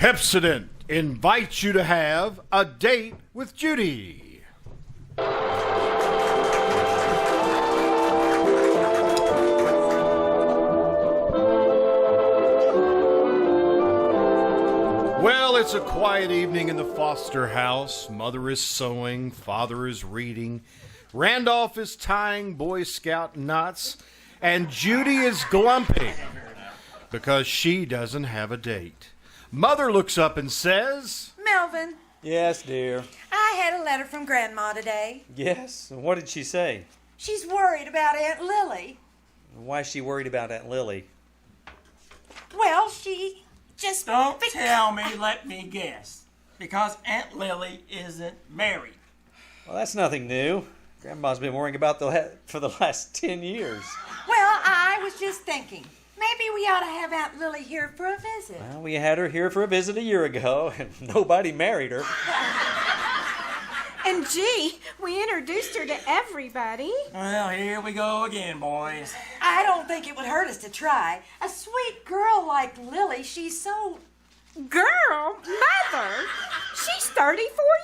Pepsodent invites you to have a date with Judy. Well, it's a quiet evening in the Foster house. Mother is sewing, father is reading, Randolph is tying Boy Scout knots, and Judy is glumping because she doesn't have a date. Mother looks up and says, Melvin. Yes, dear. I had a letter from Grandma today. Yes? What did she say? She's worried about Aunt Lily. Why is she worried about Aunt Lily? Well, she just... Don't tell me, let me guess. Because Aunt Lily isn't married. Well, that's nothing new. Grandma's been worrying about for the last 10 years. Well, I was just thinking, maybe we ought to have Aunt Lily here for a visit. Well, we had her here for a visit a year ago, and nobody married her. And gee, we introduced her to everybody. Well, here we go again, boys. I don't think it would hurt us to try. A sweet girl like Lily, she's so... Girl, Mother, she's 34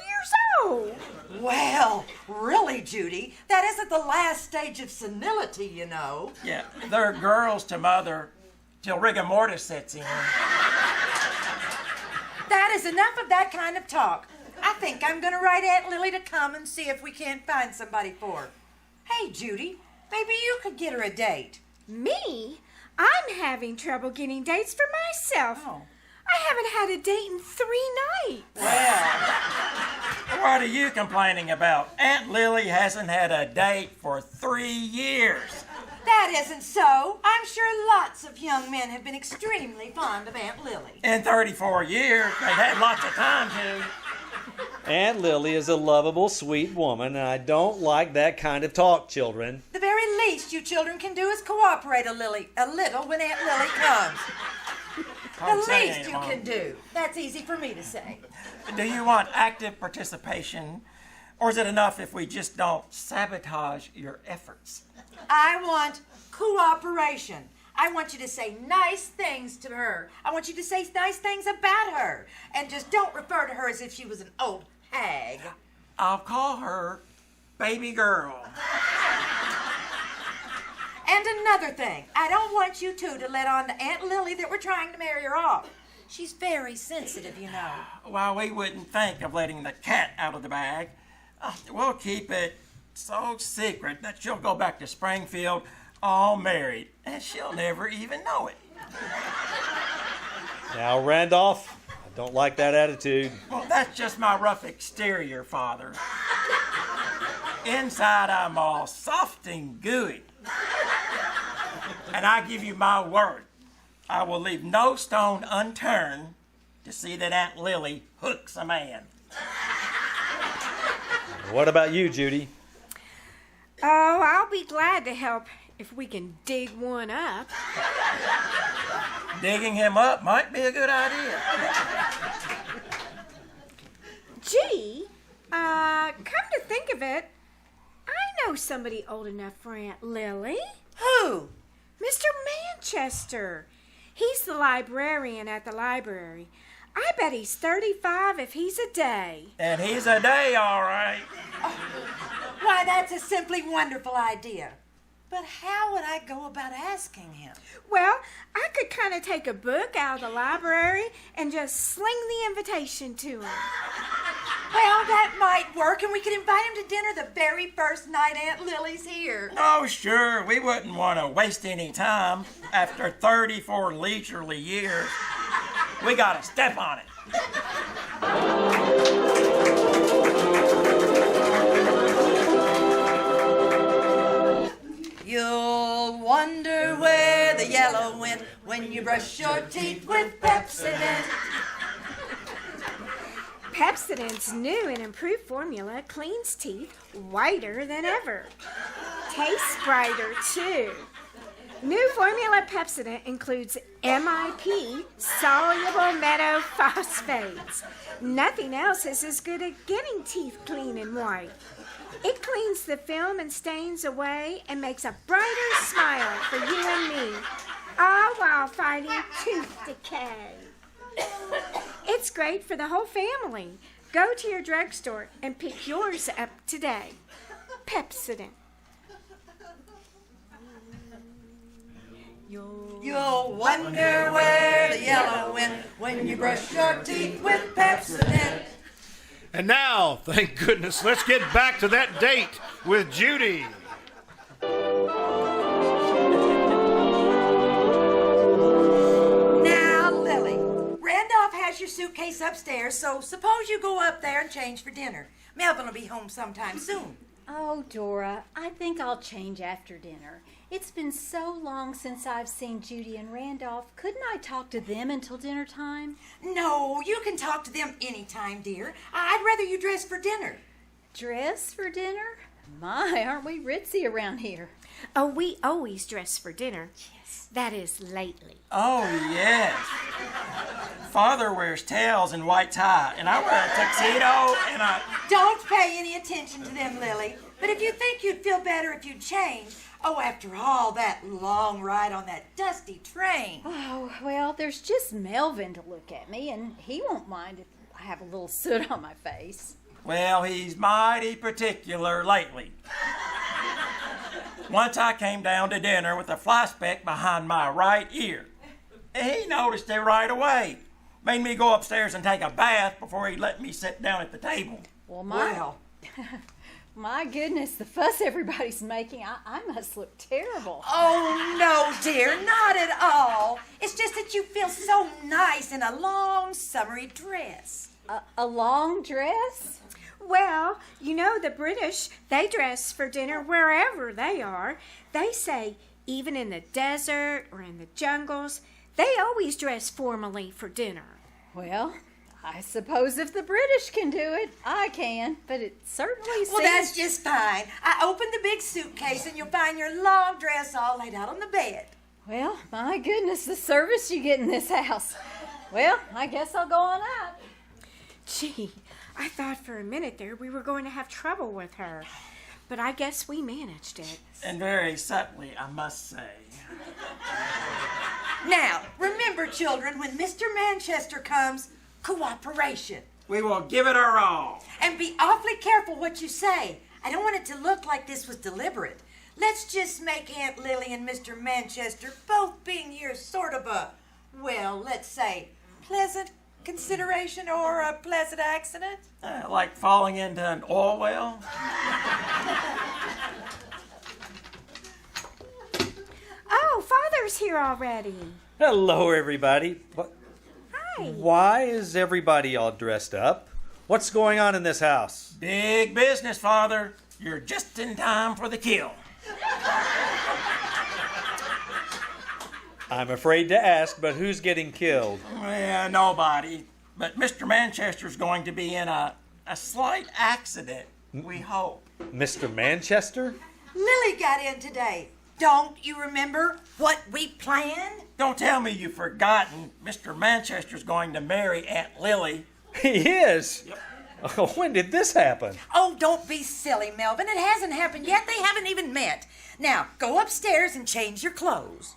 years old. Well, really, Judy, that isn't the last stage of senility, you know. Yeah, they're girls to Mother till rigor mortis sets in. That is enough of that kind of talk. I think I'm going to write Aunt Lily to come and see if we can't find somebody for her. Hey, Judy, maybe you could get her a date. Me? I'm having trouble getting dates for myself. Oh. I haven't had a date in 3 nights. Well, what are you complaining about? Aunt Lily hasn't had a date for 3 years. That isn't so. I'm sure lots of young men have been extremely fond of Aunt Lily. In 34 years, they've had lots of time to. Aunt Lily is a lovable, sweet woman, and I don't like that kind of talk, children. The very least you children can do is cooperate a little when Aunt Lily comes. The least you can do. That's easy for me to say. Do you want active participation, or is it enough if we just don't sabotage your efforts? I want cooperation. I want you to say nice things to her. I want you to say nice things about her. And just don't refer to her as if she was an old hag. I'll call her baby girl. And another thing, I don't want you two to let on to Aunt Lily that we're trying to marry her off. She's very sensitive, you know. Well, we wouldn't think of letting the cat out of the bag. We'll keep it so secret that she'll go back to Springfield all married, and she'll never even know it. Now, Randolph, I don't like that attitude. Well, that's just my rough exterior, Father. Inside, I'm all soft and gooey. And I give you my word, I will leave no stone unturned to see that Aunt Lily hooks a man. What about you, Judy? Oh, I'll be glad to help if we can dig one up. Digging him up might be a good idea. Gee, come to think of it, I know somebody old enough for Aunt Lily. Who? Mr. Manchester. He's the librarian at the library. I bet he's 35 if he's a day. And he's a day, all right. Why, that's a simply wonderful idea. But how would I go about asking him? Well, I could kind of take a book out of the library and just sling the invitation to him. Well, that might work, and we could invite him to dinner the very first night Aunt Lily's here. Oh, sure, we wouldn't want to waste any time. After 34 leisurely years, we got to step on it. You'll wonder where the yellow went when you brush your teeth with Pepsodent. Pepsodent's new and improved formula cleans teeth whiter than ever. Tastes brighter, too. New formula Pepsodent includes MIP, soluble metaphosphates. Nothing else is as good at getting teeth clean and white. It cleans the film and stains away and makes a brighter smile for you and me, all while fighting tooth decay. It's great for the whole family. Go to your drugstore and pick yours up today. Pepsodent. You'll wonder where the yellow went when you brush your teeth with Pepsodent. And now, thank goodness, let's get back to that date with Judy. Now, Lily, Randolph has your suitcase upstairs, so suppose you go up there and change for dinner. Melvin will be home sometime soon. Oh, Dora, I think I'll change after dinner. It's been so long since I've seen Judy and Randolph. Couldn't I talk to them until dinner time? No, you can talk to them anytime, dear. I'd rather you dress for dinner. Dress for dinner? My, aren't we ritzy around here? Oh, we always dress for dinner. Yes. That is lately. Oh, yes. Father wears tails and white tie, and I wear a tuxedo and a... Don't pay any attention to them, Lily. But if you think you'd feel better if you'd change, oh, after all that long ride on that dusty train. Oh, well, there's just Melvin to look at me, and he won't mind if I have a little soot on my face. Well, he's mighty particular lately. Once I came down to dinner with a fly speck behind my right ear. He noticed it right away. Made me go upstairs and take a bath before he let me sit down at the table. Well, my goodness, the fuss everybody's making, I must look terrible. Oh, no, dear, not at all. It's just that you feel so nice in a long, summery dress. A long dress? Well, you know the British, they dress for dinner wherever they are. They say even in the desert or in the jungles, they always dress formally for dinner. Well, I suppose if the British can do it, I can, but it certainly seems... Well, that's just fine. I opened the big suitcase and you'll find your long dress all laid out on the bed. Well, my goodness, the service you get in this house. Well, I guess I'll go on up. Gee, I thought for a minute there we were going to have trouble with her, but I guess we managed it. And very subtly, I must say. Now, remember, children, when Mr. Manchester comes, cooperation. We will give it our all. And be awfully careful what you say. I don't want it to look like this was deliberate. Let's just make Aunt Lily and Mr. Manchester both being here sort of a, well, let's say, pleasant consideration or a pleasant accident. Like falling into an oil well. Oh, Father's here already. Hello, everybody. Hi. Why is everybody all dressed up? What's going on in this house? Big business, Father. You're just in time for the kill. I'm afraid to ask, but who's getting killed? Well, nobody. But Mr. Manchester's going to be in a slight accident, we hope. Mr. Manchester? Lily got in today. Don't you remember what we planned? Don't tell me you've forgotten Mr. Manchester's going to marry Aunt Lily. He is? Yep. Oh, when did this happen? Oh, don't be silly, Melvin. It hasn't happened yet. They haven't even met. Now, go upstairs and change your clothes.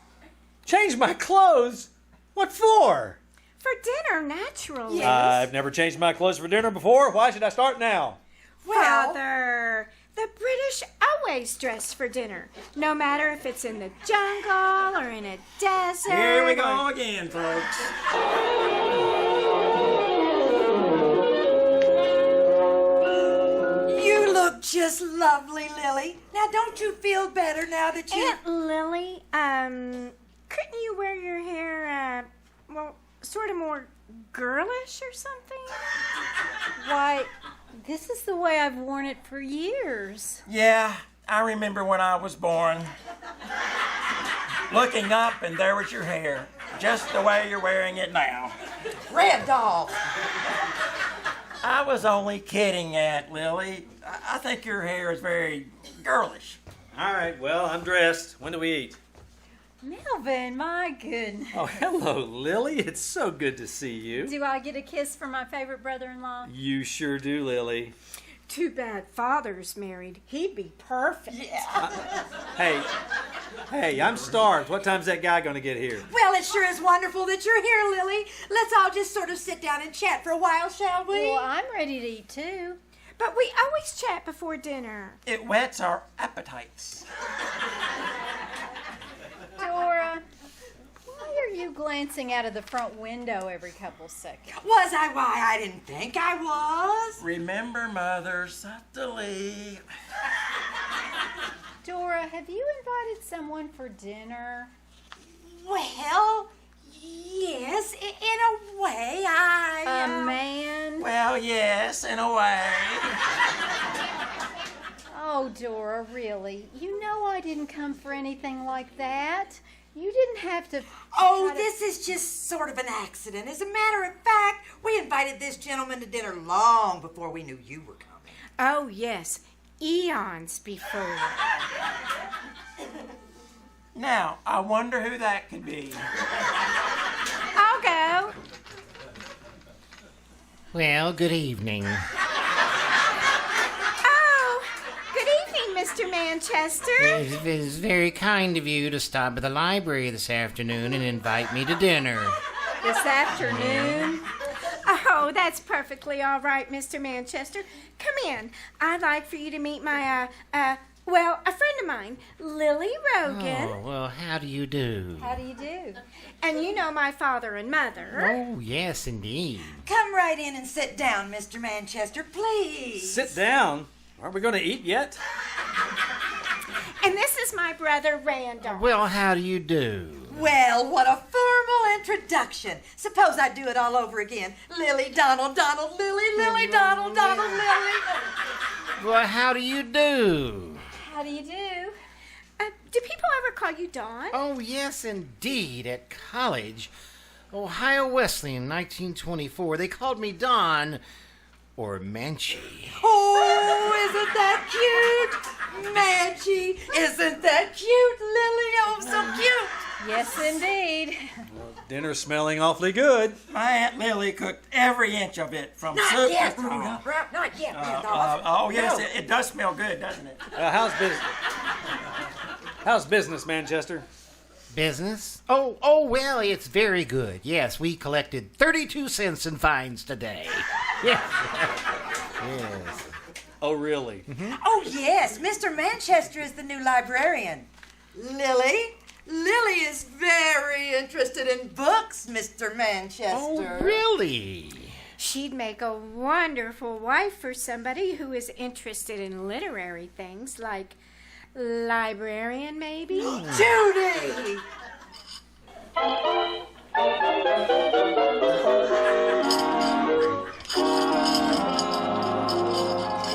Change my clothes? What for? For dinner, naturally. Yes. I've never changed my clothes for dinner before. Why should I start now? Well, Father, the British always dress for dinner, no matter if it's in the jungle or in a desert. Here we go again, folks. you look just lovely, Lily. Now, don't you feel better now that you... Aunt Lily, couldn't you wear your hair, sort of more girlish or something? Why, this is the way I've worn it for years. Yeah, I remember when I was born. Looking up, and there was your hair, just the way you're wearing it now. Randolph. I was only kidding, Aunt Lily. I think your hair is very girlish. All right, well, I'm dressed. When do we eat? Melvin, my goodness. Oh, hello, Lily. It's so good to see you. Do I get a kiss from my favorite brother-in-law? You sure do, Lily. Too bad Father's married. He'd be perfect. Yeah. Hey, Hey, I'm starved. What time's that guy gonna get here? Well, it sure is wonderful that you're here, Lily. Let's all just sort of sit down and chat for a while, shall we? Well, I'm ready to eat too. But we always chat before dinner. It whets our appetites. Dora, why are you glancing out of the front window every couple seconds? Was I? Why, I didn't think I was. Remember, Mother, subtly. Dora, have you invited someone for dinner? Well, yes, in a way, A man? Well, yes, in a way. Oh, Dora, really? You know I didn't come for anything like that. You didn't have to... Oh, this is just sort of an accident. As a matter of fact, we invited this gentleman to dinner long before we knew you were coming. Oh, yes. Eons before. Now, I wonder who that could be. I'll go. Well, good evening. Oh, good evening, Mr. Manchester. It is very kind of you to stop by the library this afternoon and invite me to dinner. This afternoon? Oh, that's perfectly all right, Mr. Manchester. Come in. I'd like for you to meet my, a friend of mine, Lily Rogan. Oh, well, how do you do? How do you do? And you know my father and mother. Oh, yes, indeed. Come right in and sit down, Mr. Manchester, please. Sit down. Aren't we gonna eat yet? And this is my brother, Randolph. Well, how do you do? Well, what a formal introduction. Suppose I do it all over again. Lily, Donald, Donald, Lily, Lily, Donald, Donald, Lily. Well, how do you do? How do you do? Do people ever call you Dawn? Oh, yes, indeed. At college, Ohio Wesleyan, 1924, they called me Don, or Manchi. Oh, isn't that cute? Manchi, isn't that cute, Lily? Oh, so cute. Yes, indeed. Dinner's smelling awfully good. My Aunt Lily cooked every inch of it from soup to throne. Not yet, Randolph. Oh, yes, it does smell good, doesn't it? How's business? How's business, Manchester? Business? Oh, well, it's very good. Yes, we collected 32 cents in fines today. Yes. Yes. Oh, really? Oh, yes, Mr. Manchester is the new librarian. Lily is very interested in books, Mr. Manchester. Oh, really? She'd make a wonderful wife for somebody who is interested in literary things, like librarian, maybe? Judy!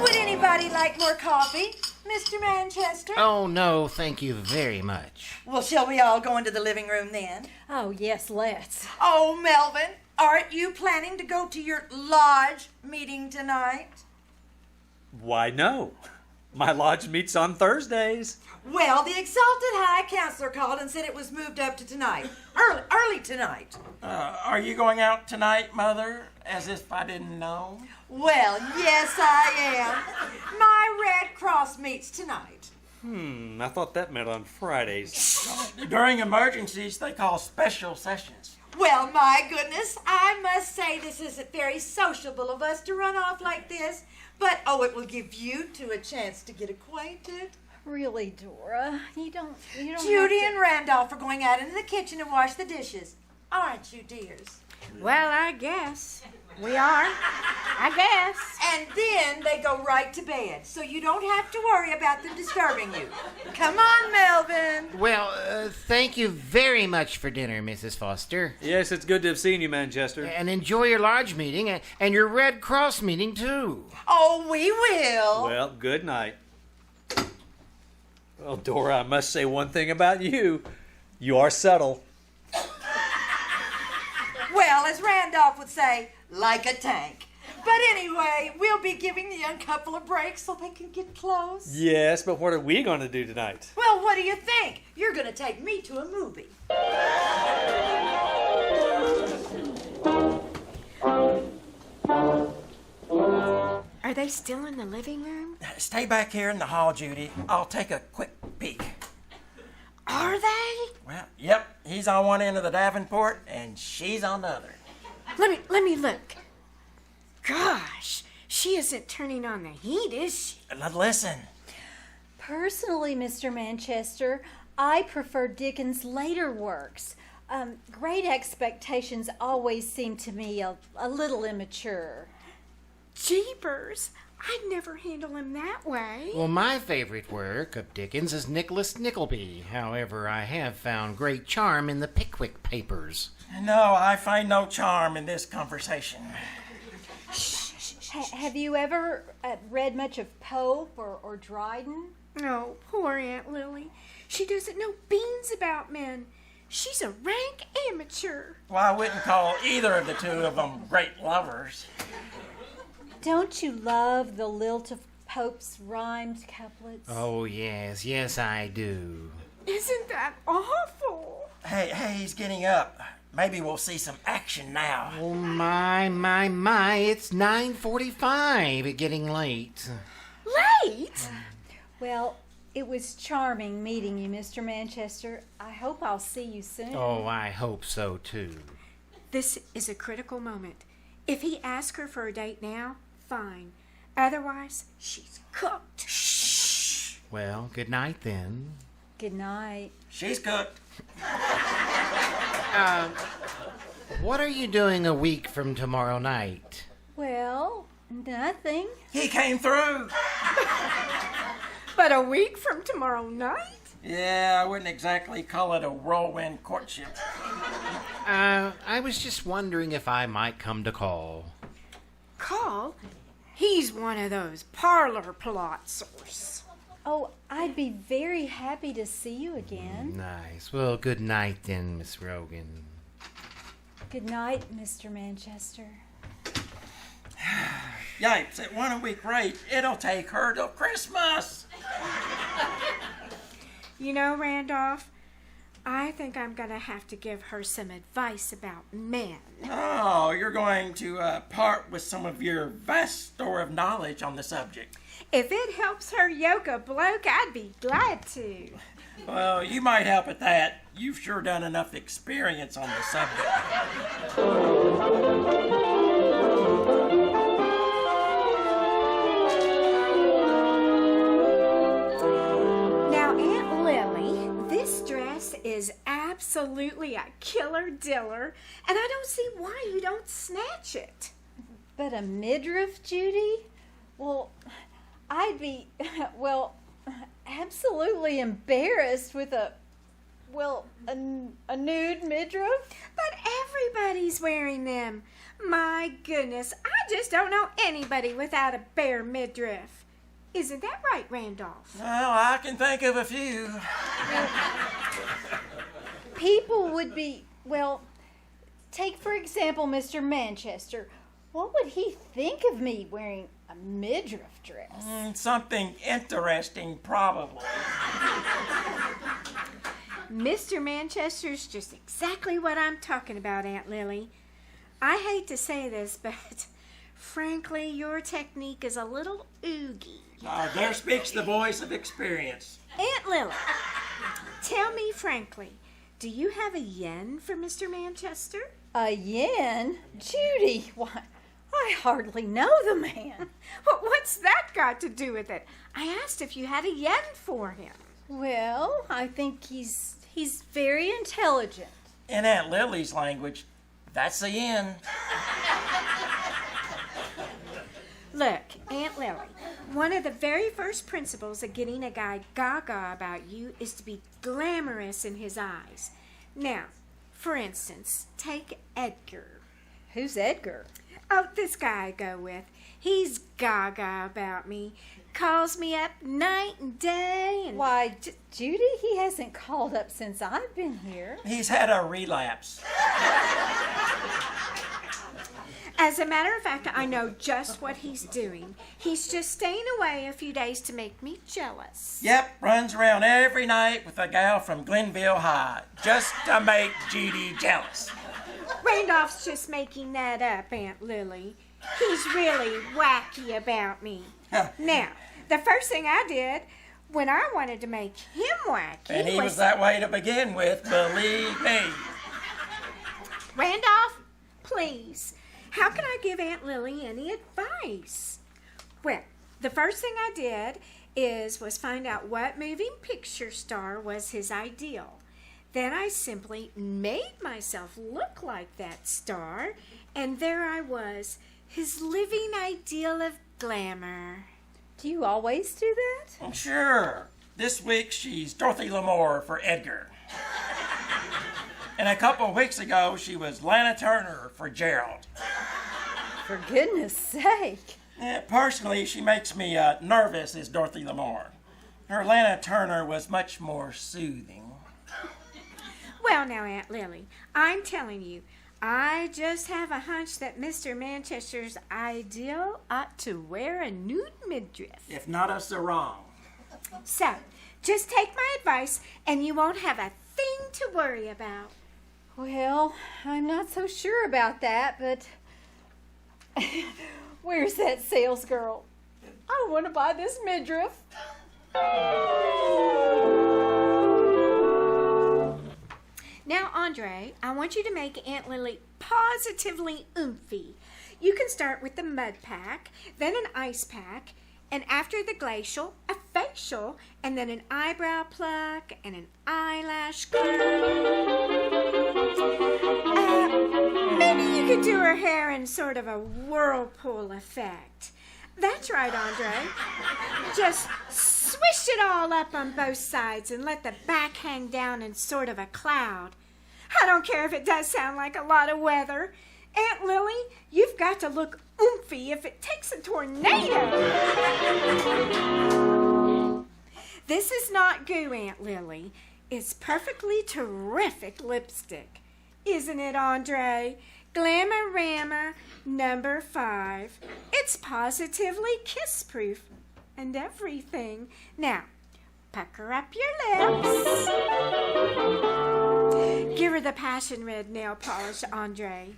Would anybody like more coffee, Mr. Manchester? Oh, no, thank you very much. Well, shall we all go into the living room then? Oh, yes, let's. Oh, Melvin, aren't you planning to go to your lodge meeting tonight? Why, no. My lodge meets on Thursdays. Well, the Exalted High Counselor called and said it was moved up to tonight. Early tonight. Are you going out tonight, Mother? As if I didn't know. Well, yes, I am. My Red Cross meets tonight. I thought that meant on Fridays. During emergencies, they call special sessions. Well, my goodness, I must say this isn't very sociable of us to run off like this, but it will give you two a chance to get acquainted. Really, Dora, you don't Judy have and Randolph are going out into the kitchen to wash the dishes. Aren't you, dears? Well, I guess. We are. I guess. And then they go right to bed, so you don't have to worry about them disturbing you. Come on, Melvin. Well, thank you very much for dinner, Mrs. Foster. Yes, it's good to have seen you, Manchester. And enjoy your lodge meeting and your Red Cross meeting, too. Oh, we will. Well, good night. Well, Dora, I must say one thing about you. You are subtle. Well, as Randolph would say, like a tank. But anyway, we'll be giving the young couple a break so they can get close. Yes, but what are we going to do tonight? Well, what do you think? You're going to take me to a movie. Are they still in the living room? Stay back here in the hall, Judy. I'll take a quick peek. Are they? Well, yep, he's on one end of the Davenport, and she's on the other. Let me look. Gosh, she isn't turning on the heat, is she? Listen. Personally, Mr. Manchester, I prefer Dickens' later works. Great Expectations always seem to me a little immature. Jeepers, I'd never handle him that way. Well, my favorite work of Dickens is Nicholas Nickleby. However, I have found great charm in the Pickwick Papers. No, I find no charm in this conversation. Have you ever read much of Pope or Dryden? Oh, poor Aunt Lily. She doesn't know beans about men. She's a rank amateur. Well, I wouldn't call either of the two of them great lovers. Don't you love the lilt of Pope's rhymed couplets? Oh, yes, I do. Isn't that awful? Hey, he's getting up. Maybe we'll see some action now. Oh, my, it's 9:45. It's getting late. Late? Well, it was charming meeting you, Mr. Manchester. I hope I'll see you soon. Oh, I hope so, too. This is a critical moment. If he asks her for a date now, fine. Otherwise, she's cooked. Shh. Well, good night, then. Good night. She's cooked. What are you doing a week from tomorrow night? Well, nothing. He came through. But a week from tomorrow night? Yeah, I wouldn't exactly call it a whirlwind courtship. I was just wondering if I might come to call. Call? He's one of those parlor plotzers. Oh, I'd be very happy to see you again. Nice. Well, good night then, Miss Rogan. Good night, Mr. Manchester. Yipes, at 1 a week rate, it'll take her till Christmas. You know, Randolph, I think I'm going to have to give her some advice about men. Oh, you're going to part with some of your vast store of knowledge on the subject. If it helps her yoke a bloke, I'd be glad to. Well, you might help at that. You've sure done enough experience on the subject. Now, Aunt Lily, this dress is absolutely a killer diller, and I don't see why you don't snatch it. But a midriff, Judy? Well, I'd be, absolutely embarrassed with a nude midriff. But everybody's wearing them. My goodness, I just don't know anybody without a bare midriff. Isn't that right, Randolph? Well, I can think of a few. People would be, take for example Mr. Manchester. What would he think of me wearing a midriff dress? Something interesting, probably. Mr. Manchester's just exactly what I'm talking about, Aunt Lily. I hate to say this, but frankly, your technique is a little oogie. There speaks the voice of experience. Aunt Lily, tell me frankly, do you have a yen for Mr. Manchester? A yen? Judy, why, I hardly know the man. Well, what's that got to do with it? I asked if you had a yen for him. Well, I think he's very intelligent. In Aunt Lily's language, that's a yen. Look, Aunt Lily, one of the very first principles of getting a guy gaga about you is to be glamorous in his eyes. Now, for instance, take Edgar. Who's Edgar? Oh, this guy I go with. He's gaga about me. Calls me up night and day and... Why, Judy, he hasn't called up since I've been here. He's had a relapse. As a matter of fact, I know just what he's doing. He's just staying away a few days to make me jealous. Yep, runs around every night with a gal from Glenville High, just to make Judy jealous. Randolph's just making that up, Aunt Lily. He's really wacky about me. Now, the first thing I did When I wanted to make him wacky, And he was that way to begin with, believe me. Randolph, please, how can I give Aunt Lily any advice? Well, the first thing I did was find out what moving picture star was his ideal. Then I simply made myself look like that star, and there I was, his living ideal of glamour. Do you always do that? Sure. This week she's Dorothy L'Amour for Edgar. And a couple of weeks ago she was Lana Turner for Gerald. For goodness sake. Personally, she makes me nervous as Dorothy L'Amour. Her Lana Turner was much more soothing. Well, now, Aunt Lily, I'm telling you, I just have a hunch that Mr. Manchester's ideal ought to wear a nude midriff. If not a sarong. So, just take my advice and you won't have a thing to worry about. Well, I'm not so sure about that, but where's that sales girl? I want to buy this midriff. Now, Andre, I want you to make Aunt Lily positively oomphy. You can start with the mud pack, then an ice pack, and after the glacial, a facial, and then an eyebrow pluck and an eyelash curl. Maybe you could do her hair in sort of a whirlpool effect. That's right, Andre. Just swish it all up on both sides and let the back hang down in sort of a cloud. I don't care if it does sound like a lot of weather. Aunt Lily, you've got to look oomphy if it takes a tornado. This is not goo, Aunt Lily. It's perfectly terrific lipstick. Isn't it, Andre? Glamorama number 5. It's positively kiss-proof and everything. Now, pucker up your lips. Give her the passion red nail polish, Andre.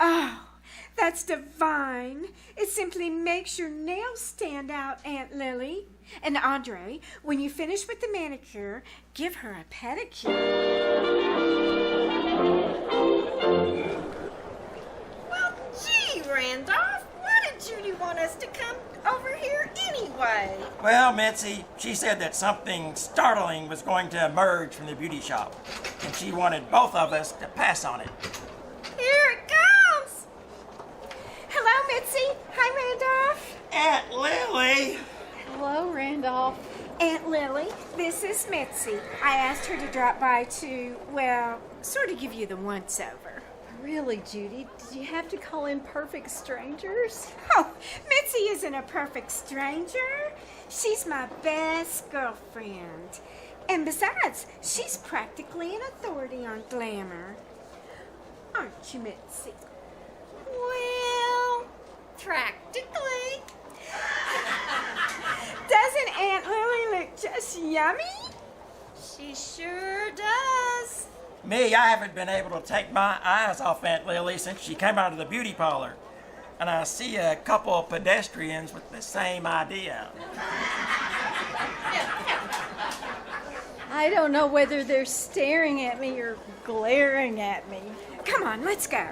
Oh, that's divine. It simply makes your nails stand out, Aunt Lily. And Andre, when you finish with the manicure, give her a pedicure. Well, gee, Randolph, why did Judy want us to come over here anyway? Well, Mitzi, she said that something startling was going to emerge from the beauty shop, and she wanted both of us to pass on it. Here it comes. Hello, Mitzi. Hi, Randolph. Aunt Lily! Hello, Randolph. Aunt Lily, this is Mitzi. I asked her to drop by to, well, sort of give you the once-over. Really, Judy? Did you have to call in perfect strangers? Oh, Mitzi isn't a perfect stranger. She's my best girlfriend. And besides, she's practically an authority on glamour. Aren't you, Mitzi? Well, practically. Doesn't Aunt Lily look just yummy? She sure does. Me, I haven't been able to take my eyes off Aunt Lily since she came out of the beauty parlor. And I see a couple of pedestrians with the same idea. I don't know whether they're staring at me or glaring at me. Come on, let's go.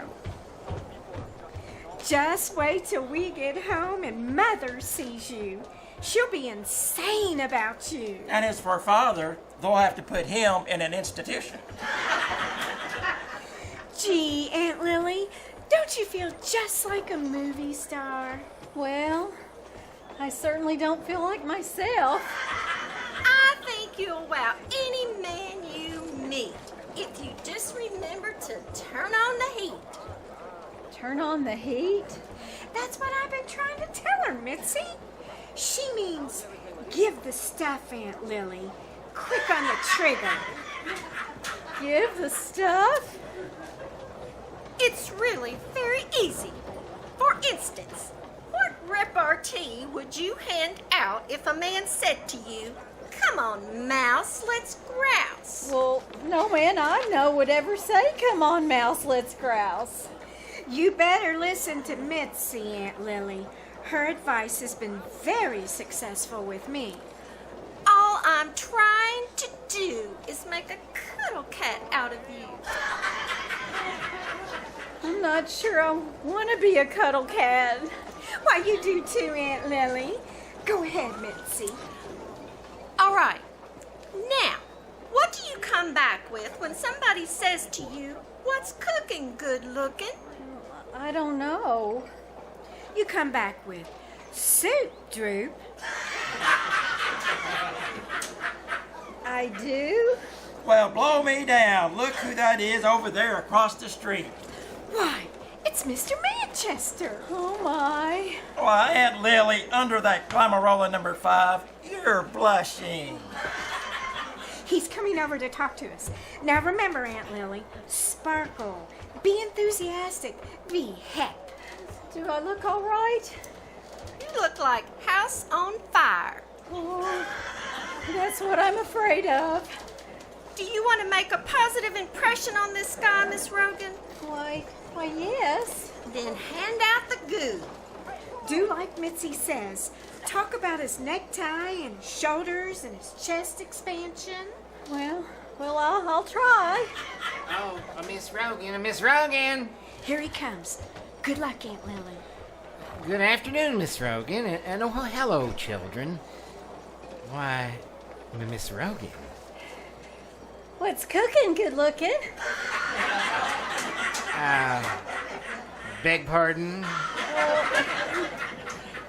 Just wait till we get home and Mother sees you. She'll be insane about you. And as for Father, they'll have to put him in an institution. Gee, Aunt Lily, don't you feel just like a movie star? Well, I certainly don't feel like myself. I think you'll wow any man you meet if you just remember to turn on the heat. Turn on the heat? That's what I've been trying to tell her, Mitzi. She means give the stuff, Aunt Lily. Quick on the trigger. Give the stuff? It's really very easy. For instance, what repartee would you hand out if a man said to you, "Come on, Mouse, let's grouse"? Well, no man I know would ever say, "Come on, Mouse, let's grouse." You better listen to Mitzi, Aunt Lily. Her advice has been very successful with me. I'm trying to do is make a cuddle cat out of you. I'm not sure I want to be a cuddle cat. Why, you do too, Aunt Lily. Go ahead, Mitzi. All right. Now, what do you come back with when somebody says to you, "What's cooking, good looking?" I don't know. You come back with soup, Troupe. I do? Well, blow me down. Look who that is over there across the street. Why, it's Mr. Manchester. Oh, my. Why, Aunt Lily, under that Glamourella number 5, you're blushing. He's coming over to talk to us. Now remember, Aunt Lily, sparkle. Be enthusiastic. Be hep. Do I look all right? You look like house on fire. Oh, that's what I'm afraid of. Do you want to make a positive impression on this guy, Miss Rogan? Why, yes. Then hand out the goo. Do like Mitzi says. Talk about his necktie and shoulders and his chest expansion. Well, I'll try. Oh, Miss Rogan. Here he comes. Good luck, Aunt Lily. Good afternoon, Miss Rogan, and oh, hello, children. Why, Miss Rogan. What's cooking, good looking? Beg pardon?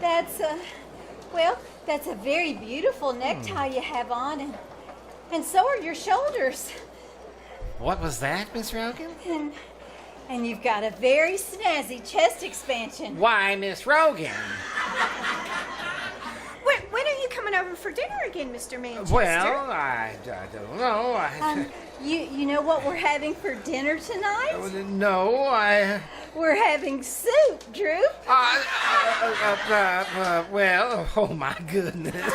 That's a very beautiful necktie you have on, and so are your shoulders. What was that, Miss Rogan? And you've got a very snazzy chest expansion. Why, Miss Rogan? When are you coming over for dinner again, Mr. Manchester? Well, I don't know. You know what we're having for dinner tonight? No, We're having soup, Troupe. well, oh my goodness.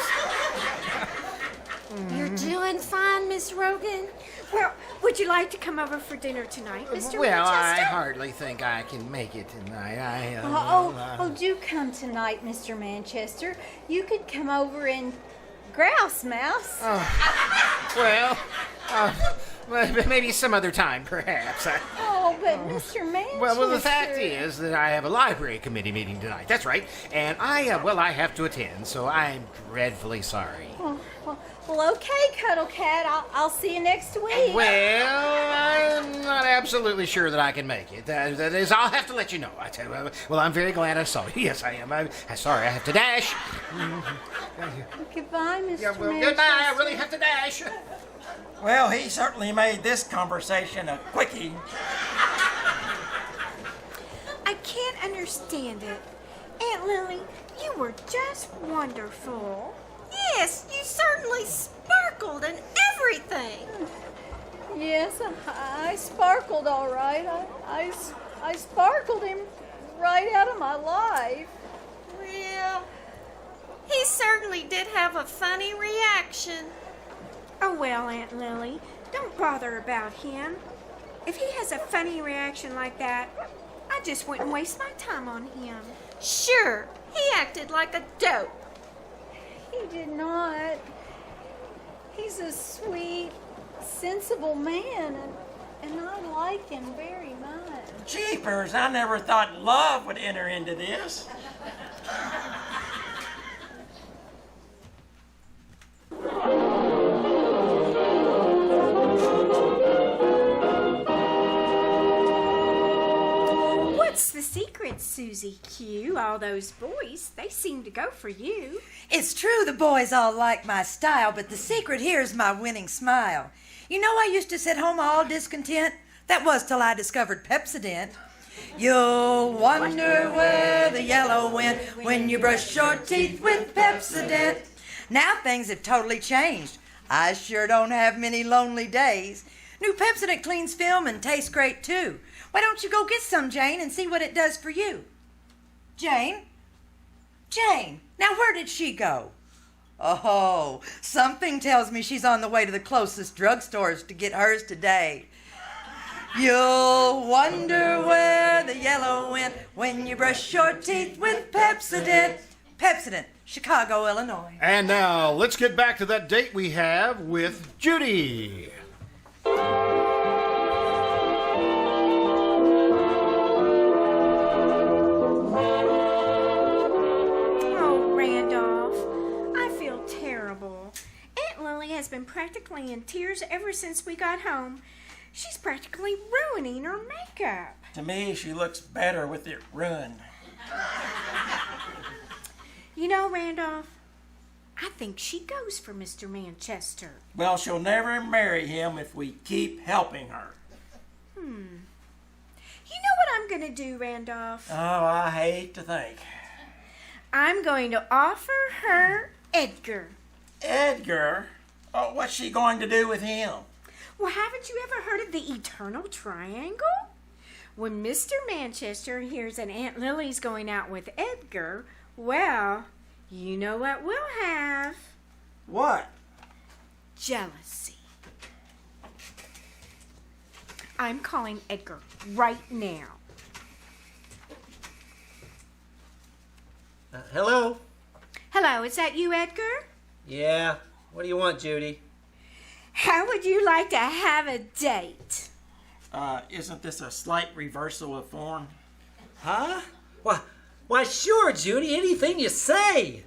You're doing fine, Miss Rogan. Well, would you like to come over for dinner tonight, Mr. Well, I Manchester? hardly think I can make it tonight. Do come tonight, Mr. Manchester. You could come over and grouse mouse. Well, maybe some other time, perhaps. But Mr. Manchester. Well, the fact is that I have a library committee meeting tonight. That's right. And I have to attend, so I'm dreadfully sorry. Well, okay, Cuddle Cat. I'll see you next week. Well, I'm not absolutely sure that I can make it. That is, I'll have to let you know. I tell you, well, I'm very glad I saw you. Yes, I am. I'm sorry, I have to dash. Goodbye, Mr. Yeah, well, Manchester. goodbye. I really have to dash. Well, he certainly made this conversation a quickie. I can't understand it. Aunt Lily, you were just wonderful. Yes, you certainly sparkled and everything. Yes, I sparkled all right. I sparkled him right out of my life. Well, he certainly did have a funny reaction. Oh, well, Aunt Lily, don't bother about him. If he has a funny reaction like that, I just wouldn't waste my time on him. Sure, he acted like a dope. He did not. He's a sweet, sensible man, and I like him very much. Jeepers, I never thought love would enter into this. What's the secret, Susie Q? All those boys, they seem to go for you. It's true the boys all like my style, but the secret here is my winning smile. You know I used to sit home all discontent? That was till I discovered Pepsodent. You'll wonder where the yellow went when you brush your teeth with Pepsodent. Now things have totally changed. I sure don't have many lonely days. New Pepsodent cleans film and tastes great too. Why don't you go get some, Jane, and see what it does for you? Jane? Jane, now where did she go? Oh, something tells me she's on the way to the closest drugstores to get hers today. You'll wonder where the yellow went when you brush your teeth with Pepsodent. Pepsodent, Chicago, Illinois. And now, let's get back to that date we have with Judy. Oh, Randolph, I feel terrible. Aunt Lily has been practically in tears ever since we got home. She's practically ruining her makeup. To me, she looks better with it ruined. You know, Randolph, I think she goes for Mr. Manchester. Well, she'll never marry him if we keep helping her. You know what I'm going to do, Randolph? Oh, I hate to think. I'm going to offer her Edgar. Edgar? Oh, what's she going to do with him? Well, haven't you ever heard of the Eternal Triangle? When Mr. Manchester hears that Aunt Lily's going out with Edgar, well, you know what we'll have. What? Jealousy. I'm calling Edgar right now. Hello? Hello, is that you, Edgar? Yeah. What do you want, Judy? How would you like to have a date? Isn't this a slight reversal of form? Huh? Why, sure, Judy. Anything you say.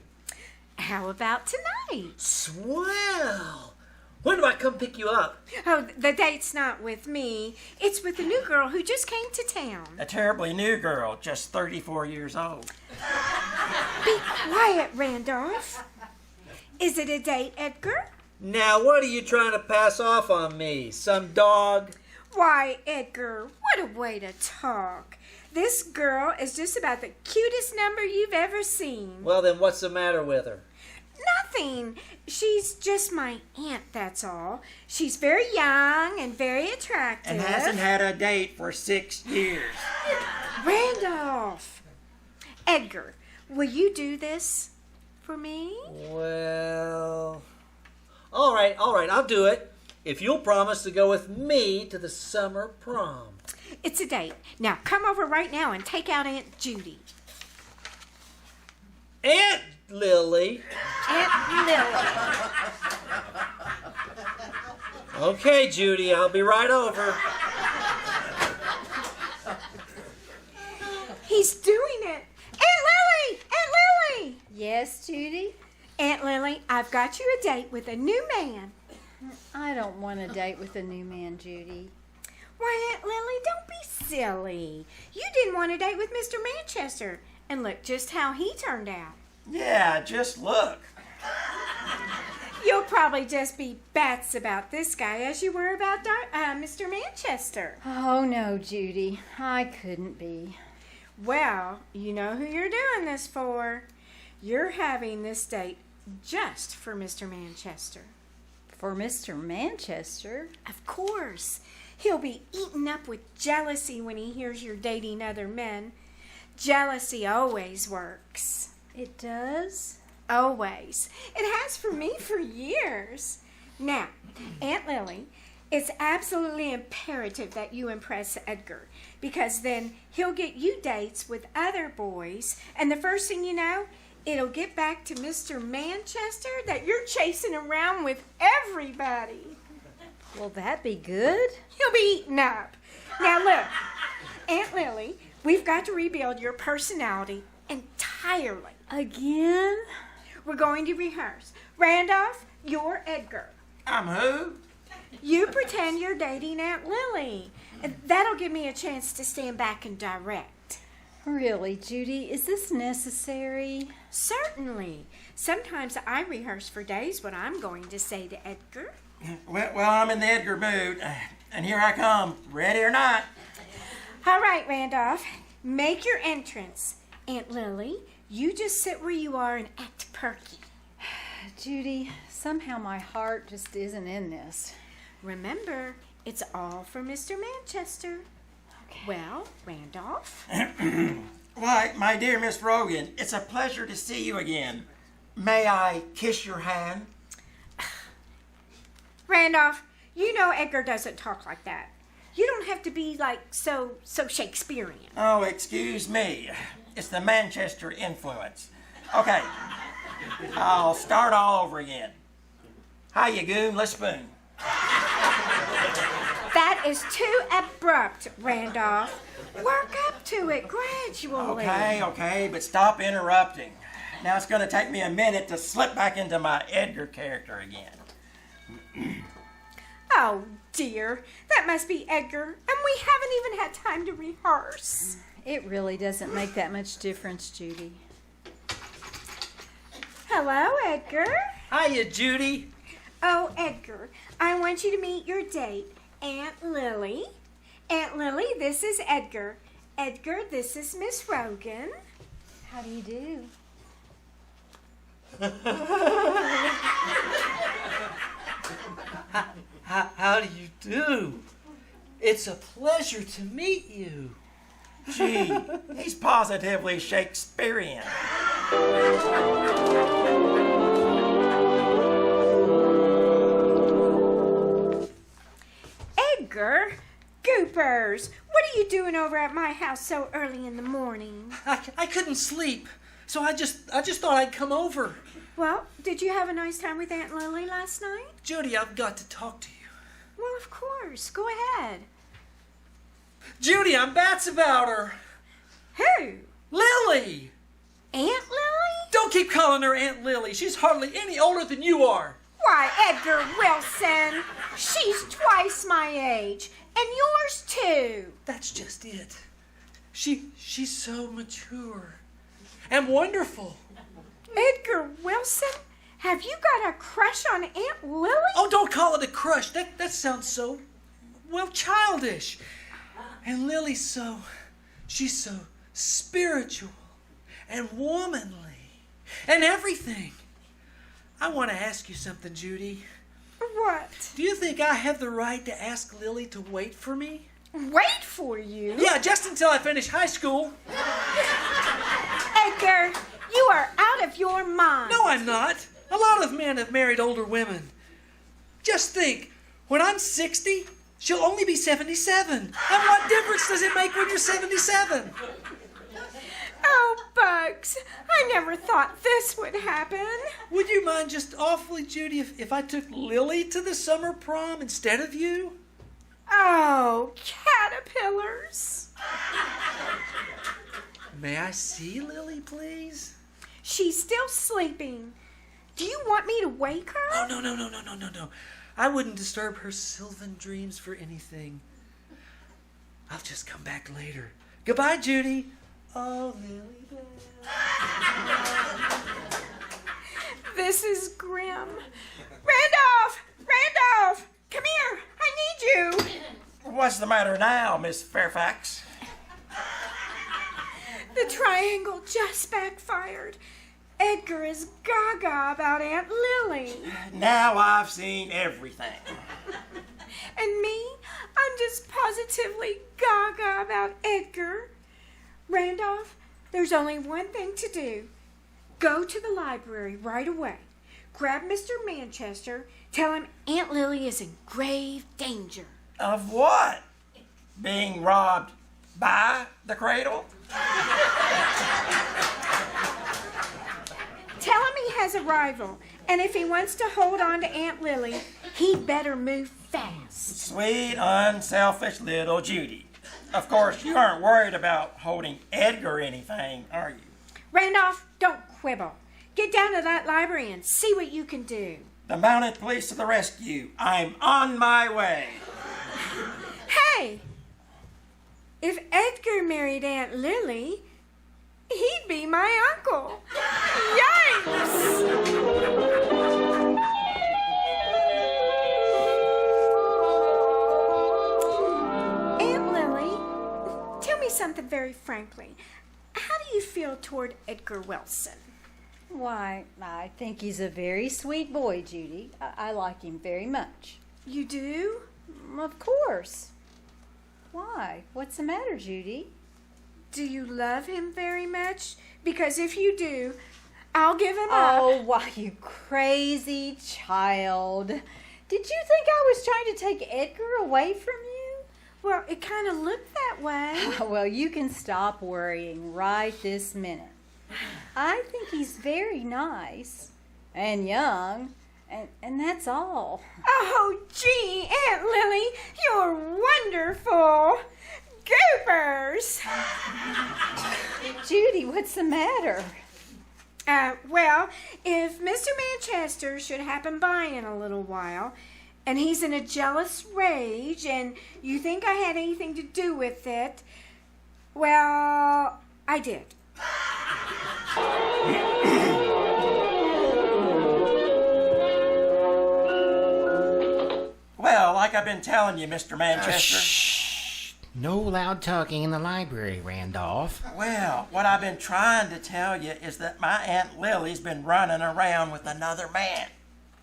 How about tonight? Swell. When do I come pick you up? Oh, the date's not with me. It's with the new girl who just came to town. A terribly new girl, just 34 years old. Be quiet, Randolph. Is it a date, Edgar? Now, what are you trying to pass off on me? Some dog? Why, Edgar, what a way to talk. This girl is just about the cutest number you've ever seen. Well, then what's the matter with her? Nothing. She's just my aunt, that's all. She's very young and very attractive. And hasn't had a date for 6 years. Randolph. Edgar, will you do this for me? Well, all right, I'll do it. If you'll promise to go with me to the summer prom. It's a date. Now, come over right now and take out Aunt Judy. Aunt Lily. Aunt Lily. Okay, Judy, I'll be right over. He's doing it. Aunt Lily! Aunt Lily! Yes, Judy? Aunt Lily, I've got you a date with a new man. I don't want a date with a new man, Judy. Why, Aunt Lily, don't be silly. You didn't want a date with Mr. Manchester. And look just how he turned out. Yeah, just look. You'll probably just be bats about this guy as you were about Mr. Manchester. Oh, no, Judy. I couldn't be. Well, you know who you're doing this for. You're having this date just for Mr. Manchester. For Mr. Manchester? Of course. He'll be eaten up with jealousy when he hears you're dating other men. Jealousy always works. It does? Always. It has for me for years. Now, Aunt Lily, it's absolutely imperative that you impress Edgar, because then he'll get you dates with other boys, and the first thing you know, it'll get back to Mr. Manchester that you're chasing around with everybody. Will that be good? He'll be eaten up. Now look, Aunt Lily, we've got to rebuild your personality entirely. Again? We're going to rehearse. Randolph, you're Edgar. I'm who? You pretend you're dating Aunt Lily. That'll give me a chance to stand back and direct. Really, Judy, is this necessary? Certainly. Sometimes I rehearse for days what I'm going to say to Edgar. Well, I'm in the Edgar mood, and here I come, ready or not. All right, Randolph, make your entrance. Aunt Lily, you just sit where you are and act perky. Judy, somehow my heart just isn't in this. Remember, it's all for Mr. Manchester. Okay. Well, Randolph? Why, my dear Miss Rogan, it's a pleasure to see you again. May I kiss your hand? Randolph, you know Edgar doesn't talk like that. You don't have to be like so Shakespearean. Oh, excuse me. It's the Manchester influence. Okay. I'll start all over again. Hiya, goon. Let's spoon. That is too abrupt, Randolph. Work up to it gradually. Okay, but stop interrupting. Now it's going to take me a minute to slip back into my Edgar character again. Oh, dear. That must be Edgar, and we haven't even had time to rehearse. It really doesn't make that much difference, Judy. Hello, Edgar. Hiya, Judy. Oh, Edgar, I want you to meet your date, Aunt Lily. Aunt Lily, this is Edgar. Edgar, this is Miss Rogan. How do you do? How do you do? It's a pleasure to meet you. Gee, he's positively Shakespearean. Edgar, goopers, what are you doing over at my house so early in the morning? I couldn't sleep, so I just thought I'd come over. Well, did you have a nice time with Aunt Lily last night? Judy, I've got to talk to you. Well, of course. Go ahead. Judy, I'm bats about her. Who? Lily! Aunt Lily? Don't keep calling her Aunt Lily. She's hardly any older than you are. Why, Edgar Wilson, she's twice my age, and yours too. That's just it. She's so mature and wonderful. Edgar Wilson, have you got a crush on Aunt Lily? Oh, don't call it a crush. That sounds so, well, childish. And Lily's she's so spiritual and womanly and everything. I want to ask you something, Judy. What? Do you think I have the right to ask Lily to wait for me? Wait for you? Yeah, just until I finish high school. Edgar, you are out of your mind. No, I'm not. A lot of men have married older women. Just think, when I'm 60, she'll only be 77. And what difference does it make when you're 77? Oh, Bugs, I never thought this would happen. Would you mind just awfully, Judy, if I took Lily to the summer prom instead of you? Oh, caterpillars. May I see Lily, please? She's still sleeping. Do you want me to wake her? Oh, no. I wouldn't disturb her sylvan dreams for anything. I'll just come back later. Goodbye, Judy. Oh, Lily. This is grim. Randolph, come here. I need you. What's the matter now, Miss Fairfax? The triangle just backfired. Edgar is gaga about Aunt Lily. Now I've seen everything. And me, I'm just positively gaga about Edgar. Randolph, there's only one thing to do. Go to the library right away. Grab Mr. Manchester. Tell him Aunt Lily is in grave danger. Of what? Being robbed by the cradle? Tell him he has a rival, and if he wants to hold on to Aunt Lily, he'd better move fast. Sweet, unselfish little Judy. Of course, you aren't worried about holding Edgar or anything, are you? Randolph, don't quibble. Get down to that library and see what you can do. The mounted police to the rescue. I'm on my way. Hey, if Edgar married Aunt Lily, he'd be my uncle. Yikes! Aunt Lily, tell me something very frankly. How do you feel toward Edgar Wilson? Why, I think he's a very sweet boy, Judy. I like him very much. You do? Of course. Why? What's the matter, Judy? Do you love him very much? Because if you do, I'll give him up. Oh, why, you crazy child. Did you think I was trying to take Edgar away from you? Well, it kind of looked that way. Well, you can stop worrying right this minute. I think he's very nice and young, and that's all. Oh, gee, Aunt Lily, you're wonderful. Goopers! Judy, what's the matter? Well, if Mr. Manchester should happen by in a little while, and he's in a jealous rage, and you think I had anything to do with it, well, I did. Well, like I've been telling you, Mr. Manchester. Shh. No loud talking in the library, Randolph. Well, what I've been trying to tell you is that my Aunt Lily's been running around with another man.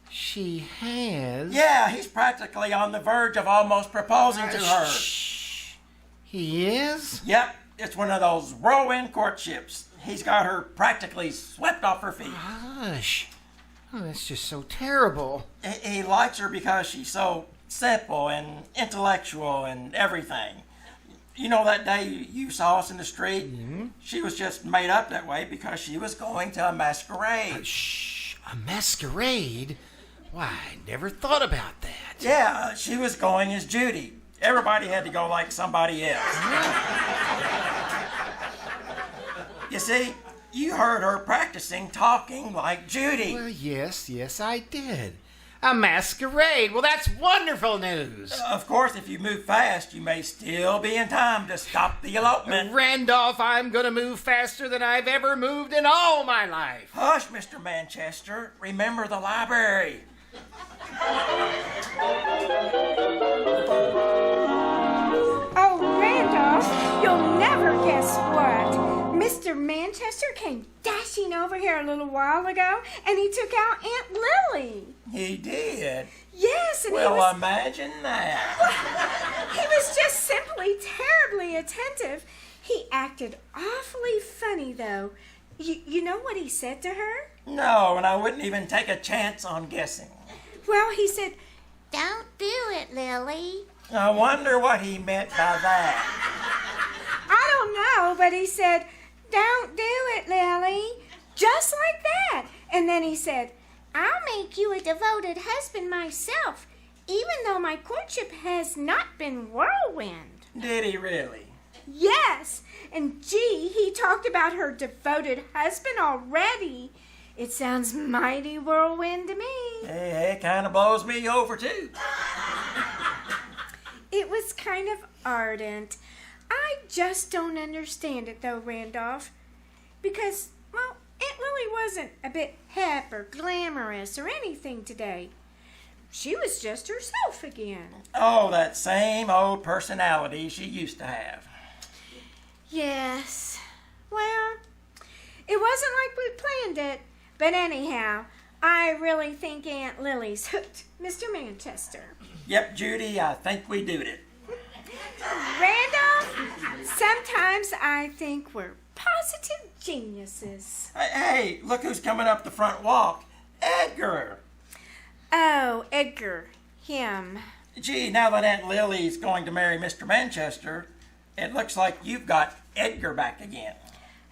She has? Yeah, he's practically on the verge of almost proposing to her. Shh. He is? Yep, it's one of those whirlwind courtships. He's got her practically swept off her feet. Hush. Oh, that's just so terrible. He likes her because she's so simple and intellectual and everything. You know that day you saw us in the street? Mm-hmm. She was just made up that way because she was going to a masquerade. Shh. A masquerade? Why, I never thought about that. Yeah, she was going as Judy. Everybody had to go like somebody else. You see, you heard her practicing talking like Judy. Well, yes, I did. A masquerade. Well, that's wonderful news. Of course, if you move fast, you may still be in time to stop the elopement. Randolph, I'm going to move faster than I've ever moved in all my life. Hush, Mr. Manchester. Remember the library. Oh, Randolph, you'll never guess what. Mr. Manchester came dashing over here a little while ago, and he took out Aunt Lily. He did? Yes, and well, imagine that. He was just simply terribly attentive. He acted awfully funny, though. You know what he said to her? No, and I wouldn't even take a chance on guessing. Well, he said, "Don't do it, Lily." I wonder what he meant by that. I don't know, but he said, "Don't do it, Lily." Just like that. And then he said, "I'll make you a devoted husband myself, even though my courtship has not been whirlwind." Did he really? Yes. And gee, he talked about her devoted husband already. It sounds mighty whirlwind to me. Hey, it kind of blows me over, too. It was kind of ardent. I just don't understand it, though, Randolph. Because, well, Aunt Lily wasn't a bit hip or glamorous or anything today. She was just herself again. Oh, that same old personality she used to have. Yes. Well, it wasn't like we planned it. But anyhow, I really think Aunt Lily's hooked Mr. Manchester. Yep, Judy, I think we did it. Randolph, sometimes I think we're positive geniuses. Hey, look who's coming up the front walk. Edgar. Oh, Edgar. Him. Gee, now that Aunt Lily's going to marry Mr. Manchester, it looks like you've got Edgar back again.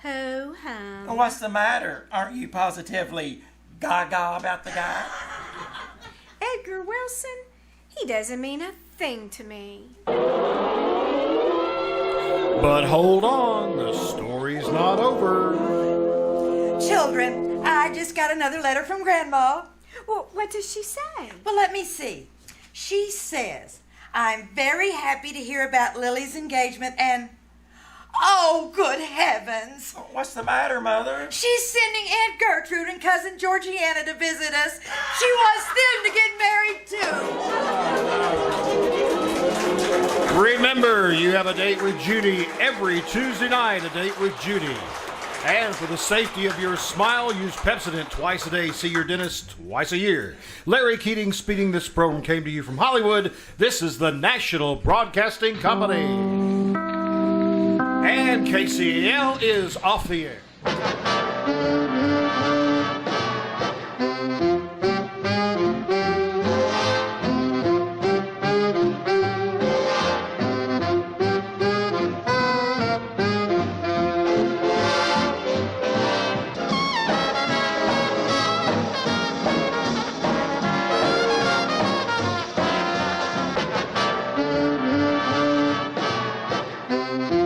Ho, ho. What's the matter? Aren't you positively gaga about the guy? Edgar Wilson, he doesn't mean a thing to me. But hold on, the story's not over. Children, I just got another letter from Grandma. Well, what does she say? Well, let me see. She says, "I'm very happy to hear about Lily's engagement and..." Oh, good heavens! What's the matter, Mother? She's sending Aunt Gertrude and Cousin Georgiana to visit us. She wants them to get married, too. Remember, you have a date with Judy every Tuesday night, a date with Judy. And for the safety of your smile, use Pepsodent twice a day. See your dentist twice a year. Larry Keating speaking. This program came to you from Hollywood. This is the National Broadcasting Company. And KCAL is off the air. you.